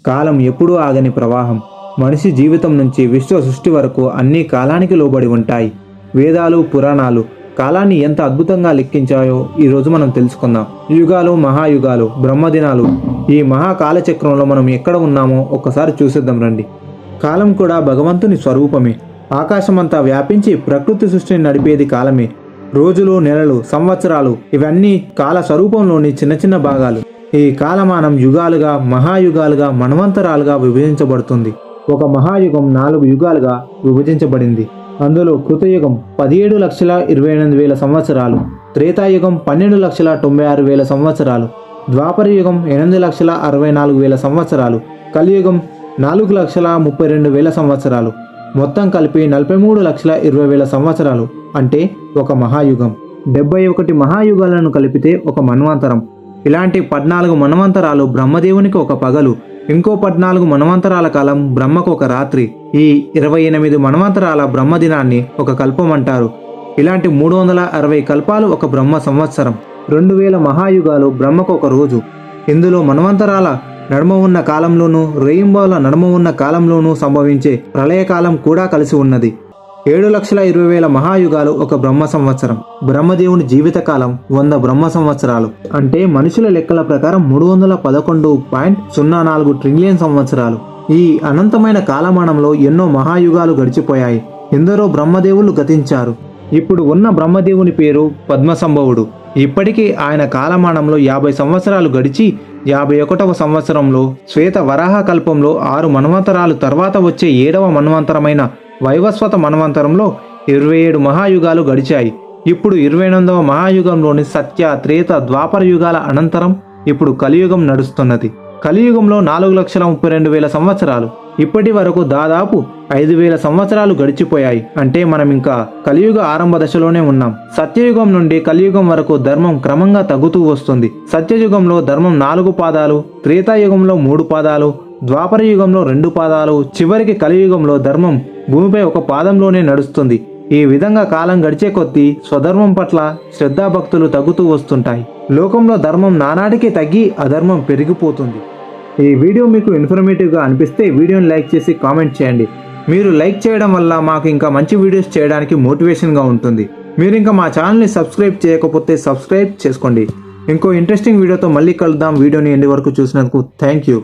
కాలం ఎప్పుడూ ఆగని ప్రవాహం. మనిషి జీవితం నుంచి విశ్వ సృష్టి వరకు అన్నీ కాలానికి లోబడి ఉంటాయి. వేదాలు, పురాణాలు కాలాన్ని ఎంత అద్భుతంగా లెక్కించాయో ఈరోజు మనం తెలుసుకుందాం. యుగాలు, మహాయుగాలు, బ్రహ్మదినాలు, ఈ మహాకాలచక్రంలో మనం ఎక్కడ ఉన్నామో ఒక్కసారి చూసేద్దాం రండి. కాలం కూడా భగవంతుని స్వరూపమే. ఆకాశమంతా వ్యాపించి ప్రకృతి సృష్టిని నడిపేది కాలమే. రోజులు, నెలలు, సంవత్సరాలు ఇవన్నీ కాల స్వరూపంలోని చిన్న చిన్న భాగాలు. ఈ కాలమానం యుగాలుగా, మహాయుగాలుగా, మన్వంతరాలుగా విభజించబడుతుంది. ఒక మహాయుగం 4 యుగాలుగా విభజించబడింది. అందులో కృతయుగం 17,28,000 సంవత్సరాలు, త్రేతాయుగం 12,96,000 సంవత్సరాలు, ద్వాపర యుగం 8,64,000 సంవత్సరాలు, కలియుగం 4,32,000 సంవత్సరాలు, మొత్తం కలిపి 43,20,000 సంవత్సరాలు అంటే ఒక మహాయుగం. 71 మహాయుగాలను కలిపితే ఒక మన్వంతరం. ఇలాంటి 14 మన్వంతరాలు బ్రహ్మదేవునికి ఒక పగలు, ఇంకో 14 మన్వంతరాల కాలం బ్రహ్మకు ఒక రాత్రి. ఈ 28 మన్వంతరాల బ్రహ్మదినాన్ని ఒక కల్పం అంటారు. ఇలాంటి 360 కల్పాలు ఒక బ్రహ్మ సంవత్సరం. 2000 మహాయుగాలు బ్రహ్మకు ఒక రోజు. ఇందులో మన్వంతరాల నడుమ ఉన్న కాలంలోనూ, రేయింబోల నడుమ ఉన్న కాలంలోనూ సంభవించే ప్రళయకాలం కూడా కలిసి ఉన్నది. 7,20,000 మహాయుగాలు ఒక బ్రహ్మ సంవత్సరం. బ్రహ్మదేవుని జీవితకాలం 100 బ్రహ్మ సంవత్సరాలు. అంటే మనుషుల లెక్కల ప్రకారం 311.04 ట్రిలియన్ సంవత్సరాలు. ఈ అనంతమైన కాలమానంలో ఎన్నో మహాయుగాలు గడిచిపోయాయి. ఎందరో బ్రహ్మదేవులు గతించారు. ఇప్పుడు ఉన్న బ్రహ్మదేవుని పేరు పద్మసంభవుడు. ఇప్పటికీ ఆయన కాలమానంలో 50 సంవత్సరాలు గడిచి 51వ సంవత్సరంలో శ్వేత వరాహ కల్పంలో 6 మన్వంతరాలు తర్వాత వచ్చే 7వ మన్వంతరమైన వైవస్వత మన్వంతరంలో 27 మహాయుగాలు గడిచాయి. ఇప్పుడు 28వ మహాయుగంలోని సత్య, త్రేత, ద్వాపర యుగాల అనంతరం ఇప్పుడు కలియుగం నడుస్తున్నది. కలియుగంలో 4,32,000 సంవత్సరాలు. ఇప్పటి వరకు దాదాపు 5,000 సంవత్సరాలు గడిచిపోయాయి. అంటే మనం ఇంకా కలియుగ ఆరంభ దశలోనే ఉన్నాం. సత్యయుగం నుండి కలియుగం వరకు ధర్మం క్రమంగా తగ్గుతూ వస్తుంది. సత్యయుగంలో ధర్మం 4 పాదాలు, త్రేతాయుగంలో 3 పాదాలు, ద్వాపర యుగంలో 2 పాదాలు, చివరికి కలియుగంలో ధర్మం భూమిపై ఒక పాదంలోనే నడుస్తుంది. ఈ విధంగా కాలం గడిచే కొద్దీ స్వధర్మం పట్ల శ్రద్ధాభక్తులు తగ్గుతూ వస్తుంటాయి. లోకంలో ధర్మం నానాటికి తగ్గి అధర్మం పెరిగిపోతుంది. ఈ వీడియో మీకు ఇన్ఫర్మేటివ్గా అనిపిస్తే వీడియోని లైక్ చేసి కామెంట్ చేయండి. మీరు లైక్ చేయడం వల్ల మాకు ఇంకా మంచి వీడియోస్ చేయడానికి మోటివేషన్గా ఉంటుంది. మీరు ఇంకా మా ఛానల్ని సబ్స్క్రైబ్ చేయకపోతే సబ్స్క్రైబ్ చేసుకోండి. ఇంకో ఇంట్రెస్టింగ్ వీడియోతో మళ్ళీ కలుద్దాం. వీడియోని ఎండ్ వరకు చూసినందుకు థ్యాంక్ యూ.